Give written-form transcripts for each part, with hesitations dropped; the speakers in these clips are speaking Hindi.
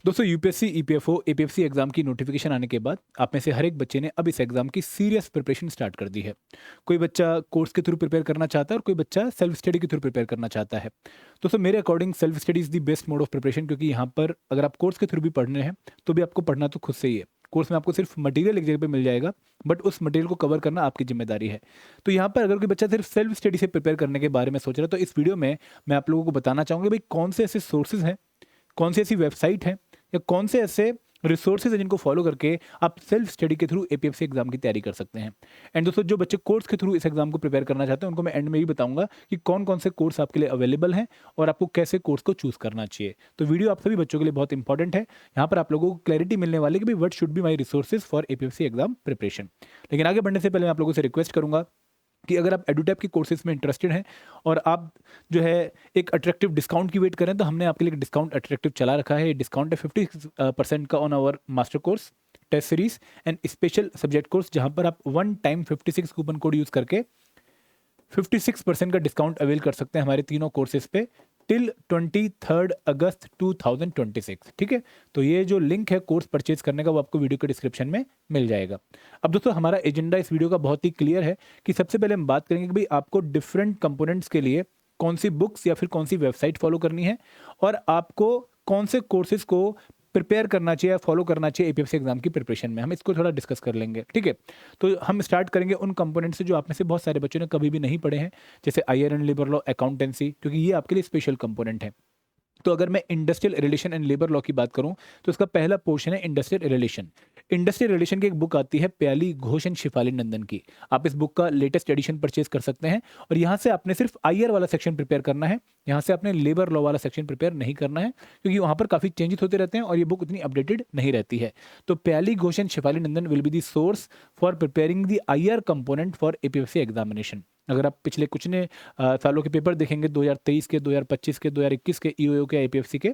दोस्तों यूपीएससी, ईपीएफओ, एपीएफसी एग्जाम की नोटिफिकेशन आने के बाद आप में से हर एक बच्चे ने अब इस एग्जाम की सीरियस प्रिपरेशन स्टार्ट कर दी है। कोई बच्चा कोर्स के थ्रू प्रिपेयर करना चाहता है और कोई बच्चा सेल्फ स्टडी के थ्रू प्रिपेयर करना चाहता है। दोस्तों मेरे according self study is the best mode of preparation, क्योंकि यहाँ पर अगर आप कोर्स के थ्रू भी पढ़ रहे हैं तो भी आपको पढ़ना तो खुद से ही है। कोर्स में आपको सिर्फ मटेरियल एक जगह पे मिल जाएगा, बट उस मटेरियल को कवर करना आपकी जिम्मेदारी है। तो यहाँ पर अगर कोई बच्चा सिर्फ सेल्फ स्टडी से प्रिपेयर करने के बारे में सोच रहा है तो इस वीडियो में मैं आप लोगों को बताना चाहूँगा भाई कौन से ऐसे सोर्सेज हैं, कौन सी ऐसी वेबसाइट है या कौन से ऐसे रिसोर्सेज हैं जिनको फॉलो करके आप सेल्फ स्टडी के थ्रू एपीएफसी एग्जाम की तैयारी कर सकते हैं। एंड दोस्तों जो बच्चे कोर्स के थ्रू इस एग्जाम को प्रिपेयर करना चाहते हैं उनको मैं एंड में ही बताऊंगा कि कौन कौन से कोर्स आपके लिए अवेलेबल हैं और आपको कैसे कोर्स को चूज करना चाहिए। तो वीडियो आप सभी बच्चों के लिए बहुत इंपॉर्टेंट है। यहाँ पर आप लोगों को क्लैरिटी मिलने वाली है कि भाई what should be my resources for APFC exam preparation. लेकिन आगे बढ़ने से पहले मैं आप लोगों से रिक्वेस्ट करूंगा कि अगर आप एडुटैप के कोर्सेज में इंटरेस्टेड हैं और आप जो है एक अट्रैक्टिव डिस्काउंट की वेट करें तो हमने आपके लिए एक डिस्काउंट अट्रैक्टिव चला रखा है। ये डिस्काउंट है 50% का on our master course, test series and special subject course, जहां पर आप one time 56 coupon code use करके 56% का डिस्काउंट अवेल कर सकते हैं हमारे तीनों कोर्सेज पे टिल 23 अगस्त 2026। ठीक है, तो ये जो लिंक है कोर्स परचेज करने का वो आपको वीडियो के डिस्क्रिप्शन में मिल जाएगा। अब दोस्तों हमारा एजेंडा इस वीडियो का बहुत ही क्लियर है कि सबसे पहले हम बात करेंगे कि भाई आपको डिफरेंट कंपोनेंट्स के लिए कौन सी बुक्स या फिर कौन सी वेबसाइट फॉलो करनी है और आपको कौन से कोर्सेज को प्रिपेयर करना चाहिए या फॉलो करना चाहिए एपीएफसी एग्जाम की प्रिपरेशन में। हम इसको थोड़ा डिस्कस कर लेंगे। ठीक है, तो हम स्टार्ट करेंगे उन कंपोनेंट से जो आप में से बहुत सारे बच्चों ने कभी भी नहीं पढ़े हैं, जैसे IR and labour law, accountancy, क्योंकि ये आपके लिए स्पेशल कंपोनेंट है। तो अगर मैं industrial relation and labour law की बात करूं तो इसका पहला पोर्शन है इंडस्ट्रियल रिलेशन। इंडस्ट्रियल रिलेशन की एक बुक आती है प्याली घोष एंड शिफाली नंदन की। आप इस बुक का लेटेस्ट एडिशन परचेज कर सकते हैं और यहाँ से आपने सिर्फ आईआर वाला सेक्शन प्रिपेयर करना है। यहाँ से आपने लेबर लॉ वाला सेक्शन प्रिपेयर नहीं करना है, क्योंकि वहाँ पर काफ़ी चेंजेस होते रहते हैं और ये बुक उतनी अपडेटेड नहीं रहती है। तो Piyali Ghosh and Shefali Nandan will be the source for preparing the IR component for APFC examination. अगर आप पिछले कुछ ने सालों के पेपर देखेंगे 2023 के, 2025 के, 2021 के ईओ के, आईपीएफसी के,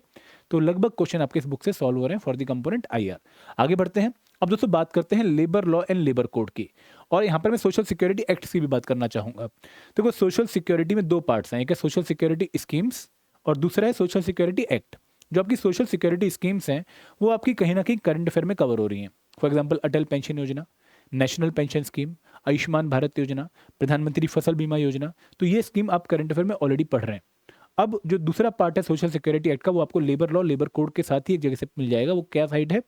तो लगभग क्वेश्चन आपके इस बुक से सॉल्व हो रहे हैं फॉर द कंपोनेंट आईआर। आगे बढ़ते हैं। अब दोस्तों बात करते हैं labour law and labour code की, और यहाँ पर मैं सोशल सिक्योरिटी एक्ट की भी बात करना चाहूँगा। देखो सोशल सिक्योरिटी में दो पार्ट्स हैं, एक है सोशल सिक्योरिटी स्कीम्स और दूसरा है सोशल सिक्योरिटी एक्ट। जो आपकी सोशल सिक्योरिटी स्कीम्स हैं वो आपकी कहीं ना कहीं करंट अफेयर में कवर हो रही हैं। फॉर एग्जाम्पल अटल पेंशन योजना, national pension scheme, Ayushman Bharat योजना, प्रधानमंत्री फसल बीमा योजना, तो ये स्कीम आप करंट अफेयर में ऑलरेडी पढ़ रहे हैं। अब जो दूसरा पार्ट है सोशल सिक्योरिटी एक्ट का वो आपको लेबर लॉ लेबर कोड के साथ ही एक जगह से मिल जाएगा। वो क्या साइट है?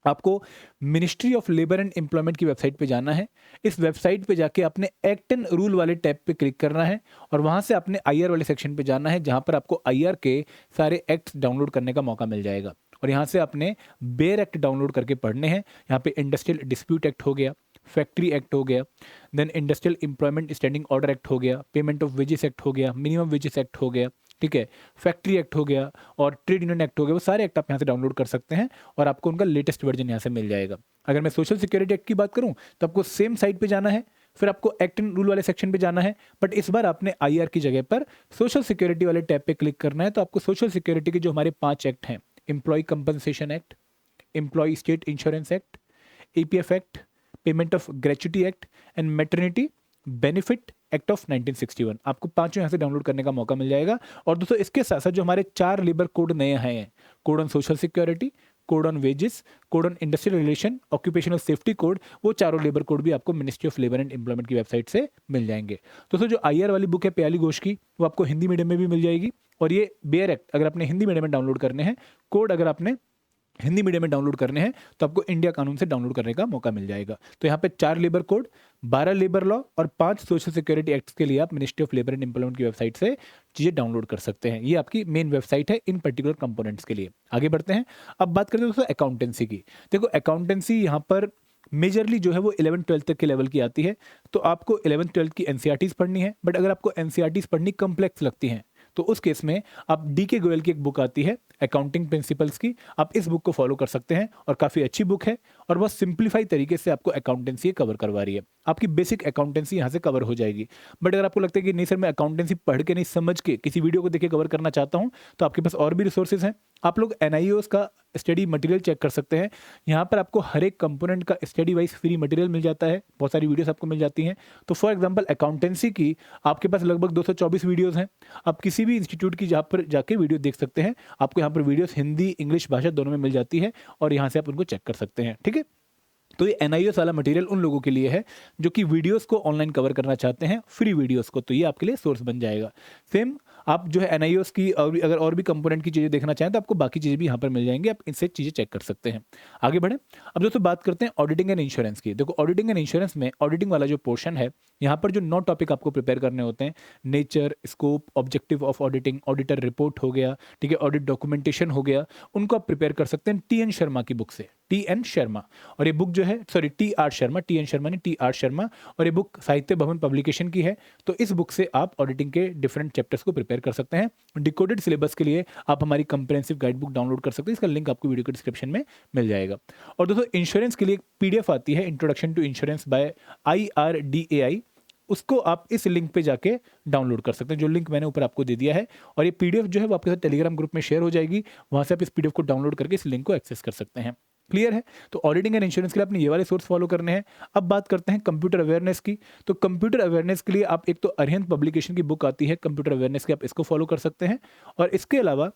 आपको ministry of labour and employment की वेबसाइट पे जाना है। इस वेबसाइट पे जाके आपने एक्ट एंड रूल वाले टैब पे क्लिक करना है और वहां से आपने आईआर वाले सेक्शन पे जाना है, जहां पर आपको आईआर के सारे एक्ट्स डाउनलोड करने का मौका मिल जाएगा। और यहाँ से आपने बेयर एक्ट डाउनलोड करके पढ़ने हैं। यहाँ पे इंडस्ट्रियल डिस्प्यूट एक्ट हो गया, फैक्ट्री एक्ट हो गया, then industrial employment standing order act हो गया, पेमेंट ऑफ वेजेस एक्ट हो गया, मिनिमम वेजेस एक्ट हो गया, ठीक है, फैक्ट्री एक्ट हो गया और ट्रेड यूनियन एक्ट हो गया। वो सारे एक्ट आप यहाँ से डाउनलोड कर सकते हैं और आपको उनका लेटेस्ट वर्जन यहाँ से मिल जाएगा। अगर मैं सोशल सिक्योरिटी एक्ट की बात करूँ तो आपको सेम साइट पे जाना है, फिर आपको एक्ट एंड रूल वाले सेक्शन पे जाना है, बट इस बार आपने आईआर की जगह पर सोशल सिक्योरिटी वाले टैब पे क्लिक करना है। तो आपको सोशल सिक्योरिटी के जो हमारे 5 एक्ट हैं, employee compensation act, employee state insurance act, EPF act, payment of gratuity act and maternity benefit act of 1961, आपको पांचों यहाँ से डाउनलोड करने का मौका मिल जाएगा। और दोस्तों इसके साथ साथ जो हमारे 4 लेबर कोड नए हैं, code on social security, code on wages, code on industrial relation, occupational safety code, वो चारों लेबर कोड भी आपको ministry of labour and employment की वेबसाइट से मिल जाएंगे। दोस्तों जो आईआर वाली बुक है प्याली घोष की, वो आपको हिंदी मीडियम में भी मिल जाएगी। और ये बेयर एक्ट अगर आपने हिंदी मीडियम में डाउनलोड करने हैं, कोड अगर आपने हिंदी मीडियम में डाउनलोड करने हैं तो आपको इंडिया कानून से डाउनलोड करने का मौका मिल जाएगा। तो यहाँ पे 4 लेबर कोड, 12 लेबर लॉ और 5 सोशल सिक्योरिटी एक्ट्स के लिए आप ministry of labour and employment की वेबसाइट से चीज़ें डाउनलोड कर सकते हैं। ये आपकी मेन वेबसाइट है इन पर्टिकुलर कंपोनेंट्स के लिए। आगे बढ़ते हैं। अब बात करते हैं दोस्तों अकाउंटेंसी की। देखो अकाउंटेंसी यहाँ पर मेजरली जो है वो 11-12 तक के लेवल की आती है। तो आपको 11-12 की एनसीईआरटीज़ पढ़नी है, बट अगर आपको एनसीईआरटीज़ पढ़नी कम्प्लेक्स लगती हैं तो उस केस में आप डीके गोयल की एक बुक आती है अकाउंटिंग प्रिंसिपल्स की, आप इस बुक को फॉलो कर सकते हैं और काफ़ी अच्छी बुक है और बहुत सिंप्लीफाई तरीके से आपको अकाउंटेंसी कवर करवा रही है। आपकी बेसिक अकाउंटेंसी यहाँ से कवर हो जाएगी। बट अगर आपको लगता है कि नहीं सर मैं अकाउंटेंसी पढ़ के नहीं समझ के किसी वीडियो को देख के कवर करना चाहता हूँ, तो आपके पास और भी रिसोर्सेज हैं। आप लोग एनआईओएस का स्टडी मटेरियल चेक कर सकते हैं। यहाँ पर आपको हर एक कंपोनेंट का स्टडी वाइज फ्री मटेरियल मिल जाता है, बहुत सारी वीडियोस आपको मिल जाती हैं। तो फॉर एग्जांपल अकाउंटेंसी की आपके पास लगभग 224 वीडियोस हैं। आप किसी भी इंस्टीट्यूट की जहाँ पर जाके वीडियो देख सकते हैं। आपको यहाँ पर वीडियोस हिंदी इंग्लिश भाषा दोनों में मिल जाती है और यहाँ से आप उनको चेक कर सकते हैं, ठीक है। तो ये NIOS वाला मटेरियल उन लोगों के लिए है जो कि वीडियोस को ऑनलाइन कवर करना चाहते हैं, फ्री वीडियोस को, तो ये आपके लिए सोर्स बन जाएगा। सेम आप जो है NIOS की अगर और भी कंपोनेंट की चीज़ें देखना चाहें तो आपको बाकी चीज़ें भी यहाँ पर मिल जाएंगी, आप इनसे चीज़ें चेक कर सकते हैं। आगे बढ़ें। अब दोस्तों बात करते हैं ऑडिटिंग एंड इंश्योरेंस की। देखो ऑडिटिंग एंड इंश्योरेंस में ऑडिटिंग वाला जो पोर्शन है, यहाँ पर जो 9 टॉपिक आपको प्रिपेयर करने होते हैं, nature, scope, objective of auditing, auditor report हो गया, ठीक है, ऑडिट डॉक्यूमेंटेशन हो गया, उनको आप प्रिपेयर कर सकते हैं TN शर्मा की बुक से, TN शर्मा। और ये बुक जो है, sorry TR Sharma, TN Sharma नहीं, TR शर्मा, और ये बुक साहित्य भवन पब्लिकेशन की है। तो इस बुक से आप ऑडिटिंग के डिफरेंट चैप्टर्स को प्रिपेयर कर सकते हैं। डिकोडेड सिलेबस के लिए आप हमारी कंप्रेहेंसिव गाइड बुक डाउनलोड कर सकते हैं, इसका लिंक आपको वीडियो के डिस्क्रिप्शन में मिल जाएगा। और दोस्तों इंश्योरेंस के लिए एक PDF आती है, introduction to insurance by IRDAI, उसको आप इस लिंक पे जाके डाउनलोड कर सकते हैं, जो लिंक मैंने ऊपर आपको दे दिया है। और ये PDF जो है वो आपके साथ टेलीग्राम ग्रुप में शेयर हो जाएगी, वहाँ से आप इस PDF को डाउनलोड करके इस लिंक को एक्सेस कर सकते हैं। क्लियर है। तो ऑडिटिंग एंड इंश्योरेंस के लिए आपने ये वाले सोर्स फॉलो करने हैं। अब बात करते हैं कंप्यूटर अवेयरनेस की। तो कंप्यूटर अवेयरनेस के लिए आप एक तो अरिहंत पब्लिकेशन की बुक आती है कंप्यूटर अवेयरनेस की, आप इसको फॉलो कर सकते हैं। और इसके अलावा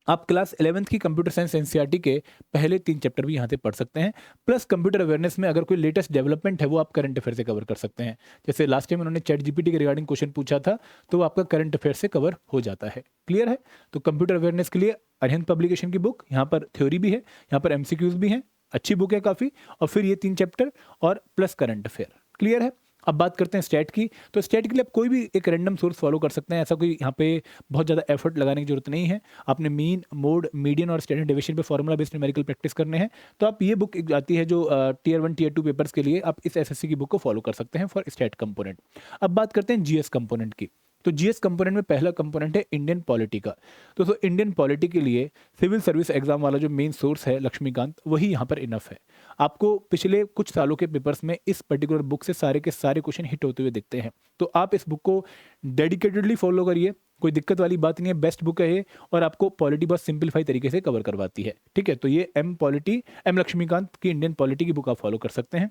आप क्लास 11th की कंप्यूटर साइंस NCERT के पहले 3 चैप्टर भी यहाँ से पढ़ सकते हैं। प्लस कंप्यूटर अवेयरनेस में अगर कोई लेटेस्ट डेवलपमेंट है वो आप करंट अफेयर से कवर कर सकते हैं। जैसे लास्ट टाइम उन्होंने ChatGPT के रिगार्डिंग क्वेश्चन पूछा था, तो वो आपका करंट अफेयर से कवर हो जाता है। क्लियर है। तो कंप्यूटर अवेयरनेस के लिए अरिहंत पब्लिकेशन की बुक, यहाँ पर थ्योरी भी है, यहाँ पर MCQs भी हैं, अच्छी बुक है काफ़ी। और फिर ये 3 चैप्टर और प्लस करंट अफेयर। क्लियर है। अब बात करते हैं स्टैट की। तो स्टैट के लिए आप कोई भी एक रैंडम सोर्स फॉलो कर सकते हैं, ऐसा कोई यहाँ पे बहुत ज़्यादा एफर्ट लगाने की जरूरत नहीं है। आपने मीन, मोड, मीडियन और स्टैंडर्ड डेविएशन पे फॉर्मूला बेस्ड न्यूमेरिकल प्रैक्टिस करने हैं, तो आप ये बुक आती है जो Tier 1 Tier 2 पेपर्स के लिए, आप इस SSC की बुक को फॉलो कर सकते हैं फॉर स्टैट कंपोनेंट। अब बात करते हैं GS कंपोनेंट की। तो GS कंपोनेंट में पहला कंपोनेंट है इंडियन पॉलिटी का। तो इंडियन पॉलिटी के लिए सिविल सर्विस एग्जाम वाला जो मेन सोर्स है लक्ष्मीकांत, वही यहाँ पर इनफ है। आपको पिछले कुछ सालों के पेपर्स में इस पर्टिकुलर बुक से सारे के सारे क्वेश्चन हिट होते हुए दिखते हैं, तो आप इस बुक को डेडिकेटेडली फॉलो करिए, कोई दिक्कत वाली बात नहीं है, बेस्ट बुक है ये। और आपको पॉलिटी बहुत सिंपलीफाई तरीके से कवर करवाती है, ठीक है। तो ये M लक्ष्मीकांत की इंडियन पॉलिटी की बुक आप फॉलो कर सकते हैं।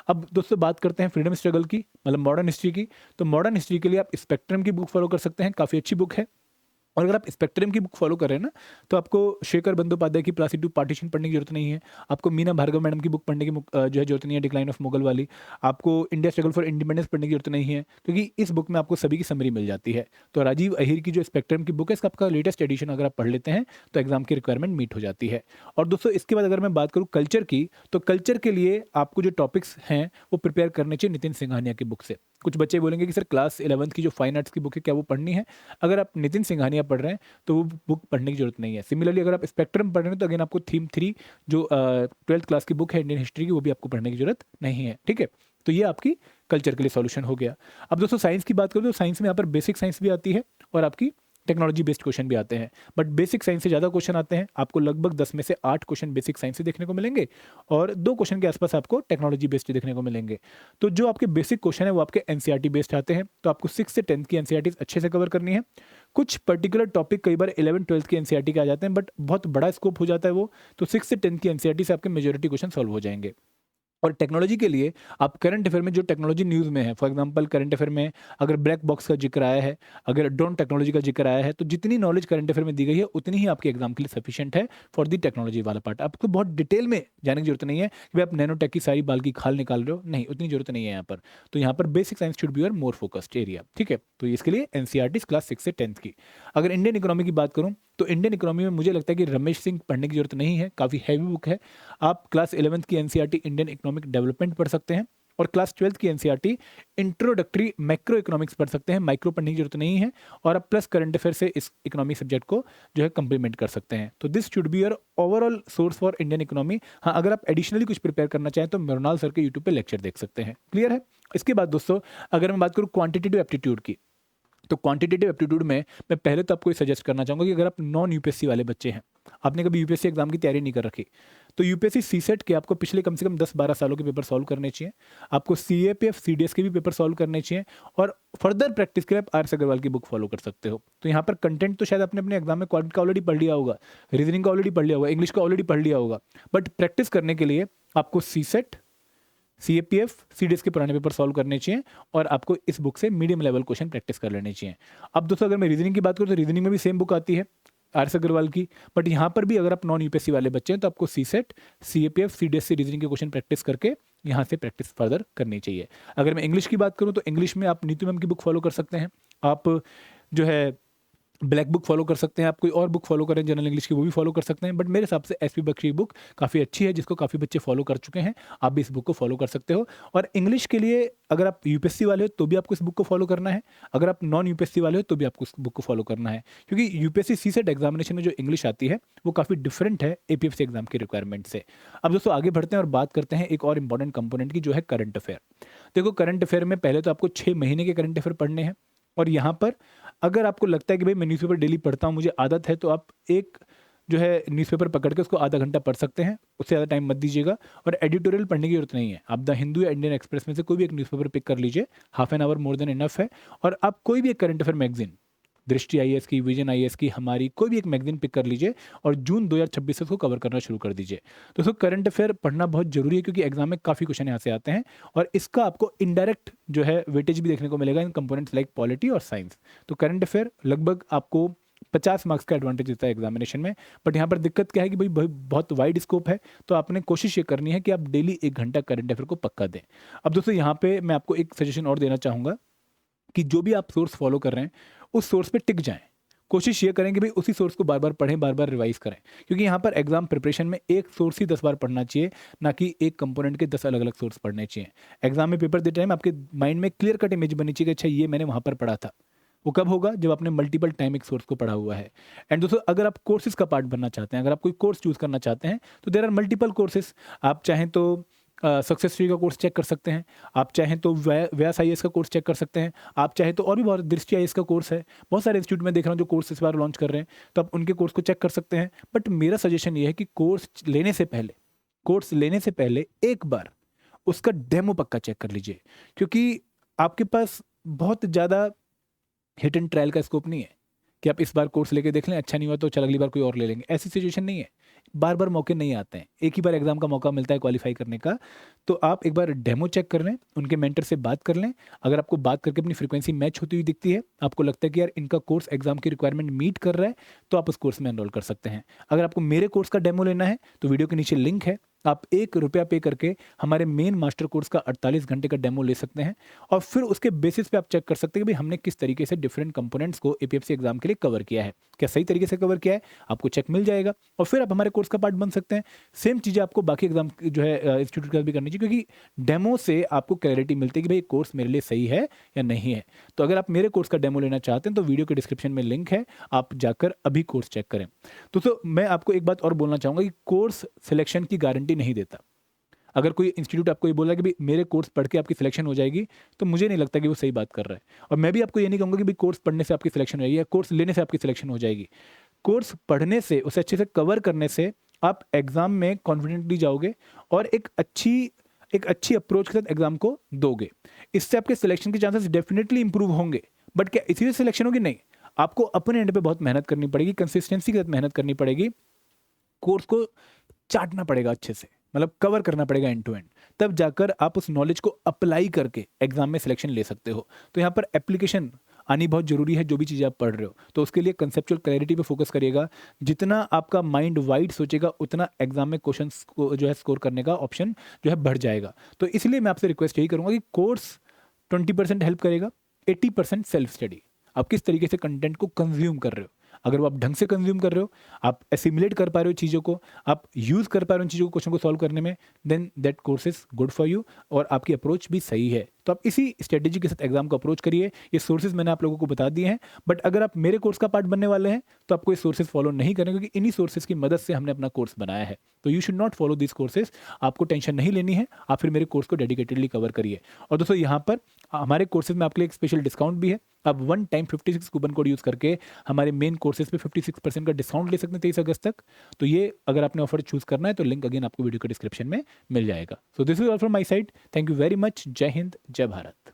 अब दोस्तों बात करते हैं फ्रीडम स्ट्रगल की, मतलब मॉडर्न हिस्ट्री की। तो मॉडर्न हिस्ट्री के लिए आप स्पेक्ट्रम की बुक फॉलो कर सकते हैं, काफ़ी अच्छी बुक है। और अगर आप स्पेक्ट्रम की बुक फॉलो कर रहे हैं ना, तो आपको शेखर बंदोपाध्याय की प्लासिड टू पार्टीशन पढ़ने की जरूरत नहीं है। आपको मीना भार्गव मैडम की बुक पढ़ने की जो है जरूरत नहीं है, डिक्लाइन ऑफ मुगल वाली। आपको इंडिया स्ट्रगल फॉर इंडिपेंडेंस पढ़ने की जरूरत नहीं है, क्योंकि इस बुक में आपको सभी की समरी मिल जाती है। तो राजीव अहिर की जो स्पेक्ट्रम की बुक है, इसका आपका लेटेस्ट एडिशन अगर आप पढ़ लेते हैं तो एग्जाम की रिक्वायरमेंट मीट हो जाती है। और दोस्तों इसके बाद अगर मैं बात करूँ कल्चर की, तो कल्चर के लिए आपको जो टॉपिक्स हैं वो प्रिपेयर करने चाहिए नितिन सिंघानिया की बुक से। कुछ बच्चे बोलेंगे कि सर क्लास 11th की जो फाइन आर्ट्स की बुक है क्या वो पढ़नी है? अगर आप नितिन सिंघानिया पढ़ रहे हैं तो वो बुक पढ़ने की जरूरत नहीं है। सिमिलरली अगर आप स्पेक्ट्रम पढ़ रहे हैं तो अगेन आपको थीम 3 जो 12th क्लास की बुक है इंडियन हिस्ट्री की, वो भी आपको पढ़ने की जरूरत नहीं है, ठीक है। तो ये आपकी कल्चर के लिए सॉल्यूशन हो गया। अब दोस्तों साइंस की बात करूँ तो साइंस में यहाँ पर बेसिक साइंस भी आती है और आपकी टेक्नोलॉजी बेस्ड क्वेश्चन भी आते हैं, बट बेसिक साइंस से ज़्यादा क्वेश्चन आते हैं। आपको लगभग 10 में से 8 क्वेश्चन बेसिक साइंस से देखने को मिलेंगे और 2 क्वेश्चन के आसपास आपको टेक्नोलॉजी बेस्ड देखने को मिलेंगे। तो जो आपके बेसिक क्वेश्चन है वो आपके NCERT बेस्ड आते हैं, तो आपको 6 से 10th की NCERT अच्छे से कवर करनी है। कुछ पर्टिकुलर टॉपिक कई बार 11 12th की NCERT के आ जाते हैं, बट बहुत बड़ा स्कोप हो जाता है वो, तो 6 से 10th की NCERT से आपके मेजोरिटी क्वेश्चन सॉल्व हो जाएंगे। और टेक्नोलॉजी के लिए आप करंट अफेयर में जो टेक्नोलॉजी न्यूज़ में है, फॉर एग्जांपल करंट अफेयर में अगर ब्लैक बॉक्स का जिक्र आया है, अगर ड्रोन टेक्नोलॉजी का जिक्र आया है, तो जितनी नॉलेज करंट अफेयर में दी गई है उतनी ही आपके एग्जाम के लिए सफिशिएंट है फॉर दी टेक्नोलॉजी वाला पार्ट। आपको बहुत डिटेल में जाने की जरूरत नहीं है कि भाई आप नैनोटेक की सारी बाल की खाल निकाल रहे हो, नहीं, उतनी जरूरत नहीं है यहाँ पर। तो यहाँ पर basic science should be your more focused area, ठीक है। तो इसके लिए NCERT क्लास 6 से 10th की। अगर इंडियन इकोनॉमी की बात करूँ तो इंडियन इकोनॉमी में मुझे लगता है कि रमेश सिंह पढ़ने की जरूरत नहीं है, काफ़ी हैवी बुक है। आप क्लास 11th की NCERT इंडियन इकोनॉमिक डेवलपमेंट पढ़ सकते हैं और क्लास 12th की NCERT इंट्रोडक्टरी मैक्रो इकोनॉमिक्स पढ़ सकते हैं, माइक्रो पढ़ने की जरूरत नहीं है। और आप प्लस करंट अफेयर से इस इकोनॉमी सब्जेक्ट को जो है कंप्लीमेंट कर सकते हैं। तो this should be your overall source for Indian economy. हाँ, अगर आप एडिशनली कुछ प्रिपेयर करना चाहें तो मृणाल सर के यूट्यूब पे लेक्चर देख सकते हैं। क्लियर है। इसके बाद दोस्तों अगर मैं बात करूँ क्वांटिटेटिव एप्टीट्यूड की, तो क्वांटिटेटिव एप्टीट्यूड में मैं पहले तो आपको ये सजेस्ट करना चाहूँगा कि अगर आप नॉन UPSC वाले बच्चे हैं, आपने कभी UPSC एग्जाम की तैयारी नहीं कर रखी, तो UPSC CSET के आपको पिछले कम से कम 10-12 सालों के पेपर सॉल्व करने चाहिए। आपको CAPF CDS के भी पेपर सॉल्व करने चाहिए और फर्दर प्रैक्टिस के लिए आप RS अग्रवाल की बुक फॉलो कर सकते हो। तो यहाँ पर कंटेंट तो शायद आपने अपने एग्जाम में क्वांटिटी का ऑलरेडी पढ़ लिया होगा, रीजनिंग का ऑलरेडी पढ़ लिया होगा, इंग्लिश का ऑलरेडी पढ़ लिया होगा, बट प्रैक्टिस करने के लिए आपको CSET CAPF CDS के पुराने पेपर सॉल्व करने चाहिए और आपको इस बुक से मीडियम लेवल क्वेश्चन प्रैक्टिस कर लेने चाहिए। अब दोस्तों अगर मैं रीजनिंग की बात करूँ तो रीजनिंग में भी सेम बुक आती है, आर.एस. अग्रवाल की। बट यहाँ पर भी अगर आप नॉन यूपीएससी वाले बच्चे हैं तो आपको सीसेट, सीएपीएफ, सीडीएससी रीजनिंग के क्वेश्चन प्रैक्टिस करके यहाँ से प्रैक्टिस फर्दर करनी चाहिए। अगर मैं इंग्लिश की बात करूँ तो इंग्लिश में आप नीतू मैम की बुक फॉलो कर सकते हैं, आप जो है ब्लैक बुक फॉलो कर सकते हैं, आप कोई और बुक फॉलो करें जनरल इंग्लिश की वो भी फॉलो कर सकते हैं। बट मेरे हिसाब से एसपी बख्शी की बुक काफ़ी अच्छी है, जिसको काफ़ी बच्चे फॉलो कर चुके हैं, आप भी इस बुक को फॉलो कर सकते हो। और इंग्लिश के लिए अगर आप यूपीएससी वाले हो तो भी आपको इस बुक को फॉलो करना है, अगर आप नॉन यूपीएससी वाले हो तो भी आपको इस बुक को फॉलो करना है, क्योंकि यूपीएससी सीसेट एग्जामिनेशन में जो इंग्लिश आती है वो काफ़ी डिफरेंट है एपीएफसी एग्जाम की रिक्वायरमेंट से। अब दोस्तों आगे बढ़ते हैं और बात करते हैं एक और इंपॉर्टेंट कंपोनेंट की, जो है करंट अफेयर। देखो करंट अफेयर में पहले तो आपको 6 महीने के करंट अफेयर पढ़ने हैं, और यहाँ पर अगर आपको लगता है कि भाई मैं न्यूज़पेपर डेली पढ़ता हूँ, मुझे आदत है, तो आप एक जो है न्यूज़पेपर पकड़ के उसको आधा घंटा पढ़ सकते हैं, उससे ज़्यादा टाइम मत दीजिएगा। और एडिटोरियल पढ़ने की जरूरत नहीं है, आप द हिंदू या इंडियन एक्सप्रेस में से कोई भी एक न्यूज़पेपर पिक कर लीजिए, half an hour more than enough है। और आप कोई भी एक करंट अफेयर मैगजीन, दृष्टि आईएएस की, विजन आईएएस की, हमारी कोई भी एक मैगजीन पिक कर लीजिए और जून 2026 से उसको कवर करना शुरू कर दीजिए। दोस्तों करंट अफेयर पढ़ना बहुत जरूरी है, क्योंकि एग्जाम में काफ़ी क्वेश्चन यहाँ से आते हैं, और इसका आपको इनडायरेक्ट जो है वेटेज भी देखने को मिलेगा इन कंपोनेंट्स लाइक पॉलिटी और साइंस। तो करंट अफेयर लगभग आपको 50 मार्क्स का एडवांटेज देता है एग्जामिनेशन में। बट यहाँ पर दिक्कत क्या है कि भाई बहुत वाइड स्कोप है, तो आपने कोशिश ये करनी है कि आप डेली 1 घंटा करंट अफेयर को पक्का दें। अब दोस्तों यहाँ पे मैं आपको एक सजेशन और देना चाहूँगा कि जो भी आप सोर्स फॉलो कर रहे हैं उस सोर्स पे टिक जाएं। कोशिश ये करें कि भाई उसी सोर्स को बार बार पढ़ें, बार बार रिवाइज करें, क्योंकि यहाँ पर एग्जाम प्रिपरेशन में एक सोर्स ही 10 बार पढ़ना चाहिए, ना कि एक कंपोनेंट के 10 अलग अलग सोर्स पढ़ने चाहिए। एग्जाम में पेपर देते टाइम आपके माइंड में क्लियर कट इमेज बननी चाहिए कि अच्छा ये मैंने वहाँ पर पढ़ा था। वो कब होगा? जब आपने मल्टीपल टाइम एक सोर्स को पढ़ा हुआ है। एंड दोस्तों अगर आप कोर्सेज का पार्ट बनना चाहते हैं, अगर आप कोई कोर्स चूज करना चाहते हैं, तो देयर आर मल्टीपल कोर्सेज। आप चाहें तो सक्सेस ट्री का कोर्स चेक कर सकते हैं, आप चाहें तो व्यास आईएएस का कोर्स चेक कर सकते हैं, आप चाहें तो और भी बहुत दृष्टि आईएएस का कोर्स है, बहुत सारे इंस्टीट्यूट में देख रहा हूँ जो कोर्स इस बार लॉन्च कर रहे हैं, तो आप उनके कोर्स को चेक कर सकते हैं। बट मेरा सजेशन ये है कि कोर्स लेने से पहले एक बार उसका डेमो पक्का चेक कर लीजिए, क्योंकि आपके पास बहुत ज़्यादा हिट एंड ट्रायल का स्कोप नहीं है कि आप इस बार कोर्स लेके देख लें, अच्छा नहीं हुआ तो चल अगली बार कोई और ले लेंगे, ऐसी सिचुएशन नहीं है। बार बार मौके नहीं आते हैं, एक ही बार एग्जाम का मौका मिलता है क्वालिफाई करने का। तो आप एक बार डेमो चेक कर लें, उनके मेंटर से बात कर लें। अगर आपको बात करके अपनी फ्रीक्वेंसी मैच होती हुई दिखती है, आपको लगता है कि यार इनका कोर्स एग्जाम की रिक्वायरमेंट मीट कर रहा है, तो आप उस कोर्स में एनरोल कर सकते हैं। अगर आपको मेरे कोर्स का डेमो लेना है तो वीडियो के नीचे लिंक है, आप 1 रुपया पे करके हमारे मेन मास्टर कोर्स का 48 घंटे का डेमो ले सकते हैं, और फिर उसके बेसिस पे आप चेक कर सकते हैं कि भाई हमने किस तरीके से डिफरेंट कंपोनेंट्स को एपीएफसी एग्जाम के लिए कवर किया है, क्या सही तरीके से कवर किया है, आपको चेक मिल जाएगा, और फिर आप हमारे कोर्स का पार्ट बन सकते हैं। सेम चीज़ें आपको बाकी एग्जाम जो है इंस्टीट्यूट का भी करनी चाहिए, क्योंकि डेमो से आपको क्लैरिटी मिलती है कि भाई कोर्स मेरे लिए सही है या नहीं है। तो अगर आप मेरे कोर्स का डेमो लेना चाहते हैं तो वीडियो के डिस्क्रिप्शन में लिंक है, आप जाकर अभी कोर्स चेक करें। दोस्तों मैं आपको एक बात और बोलना चाहूँगा कि कोर्स सिलेक्शन की गारंटी नहीं देता। अगर कोई इंस्टीट्यूट आपको ये बोला कि भाई मेरे कोर्स पढ़ के आपकी सिलेक्शन हो जाएगी, तो मुझे नहीं लगता कि वो सही बात कर रहा है। और मैं भी आपको ये नहीं कहूँगा कि भाई कोर्स पढ़ने से आपकी सिलेक्शन हो जाएगी या कोर्स लेने से आपकी सिलेक्शन हो जाएगी। कोर्स पढ़ने से, उसे अच्छे से कवर करने से आप एग्जाम में कॉन्फिडेंटली जाओगे और एक अच्छी अप्रोच के साथ एग्जाम को दोगे। इससे आपके सिलेक्शन के चांसेस डेफिनेटली इंप्रूव होंगे। बट क्या इसी से सिलेक्शन होगी? नहीं, आपको अपने एंड पे बहुत मेहनत करनी पड़ेगी, कंसिस्टेंसी के साथ मेहनत करनी पड़ेगी, कोर्स को चाटना पड़ेगा अच्छे से, मतलब कवर करना पड़ेगा एंड टू एंड, तब जाकर आप उस नॉलेज को अप्लाई करके एग्जाम में सिलेक्शन ले सकते हो। तो यहाँ पर एप्लीकेशन आनी बहुत जरूरी है, जो भी चीज़ें आप पढ़ रहे हो। तो उसके लिए कंसेप्चुअल क्लैरिटी पे फोकस करिएगा। जितना आपका माइंड वाइड सोचेगा, उतना एग्जाम में क्वेश्चंस को जो है स्कोर करने का ऑप्शन जो है बढ़ जाएगा। तो इसलिए मैं आपसे रिक्वेस्ट यही करूँगा कि कोर्स 20% हेल्प करेगा, 80% सेल्फ स्टडी। आप किस तरीके से कंटेंट को कंज्यूम कर रहे हो, अगर वो आप ढंग से कंज्यूम कर रहे हो, आप एसिमुलेट कर पा रहे हो चीज़ों को, आप यूज़ कर पा रहे हो उन चीज़ों को, क्वेश्चन को सॉल्व करने में, then that course is good for you, और आपकी अप्रोच भी सही है। तो आप इसी स्ट्रेटेजी के साथ एग्जाम को अप्रोच करिए। ये सोर्सेज मैंने आप लोगों को बता दिए हैं, बट अगर आप मेरे कोर्स का पार्ट बनने वाले हैं तो आपको ये सोर्सेज फॉलो नहीं करें, क्योंकि इन्हीं सोर्सेज की मदद से हमने अपना कोर्स बनाया है। तो you should not follow this courses, आपको टेंशन नहीं लेनी है, आप फिर मेरे कोर्स को डेडिकेटेडली कवर करिए। और दोस्तों यहाँ पर हमारे कोर्सेज में आपके लिए एक स्पेशल डिस्काउंट भी है। आप 1 टाइम 56 कूपन कोड यूज़ करके हमारे मेन कोर्सेज पे 56% का डिस्काउंट ले सकते हैं 23 अगस्त तक। तो ये अगर आपने ऑफर चूज करना है तो लिंक अगेन आपको वीडियो के डिस्क्रिप्शन में मिल जाएगा। So this is all from my side. Thank you very much. जय हिंद, जय भारत।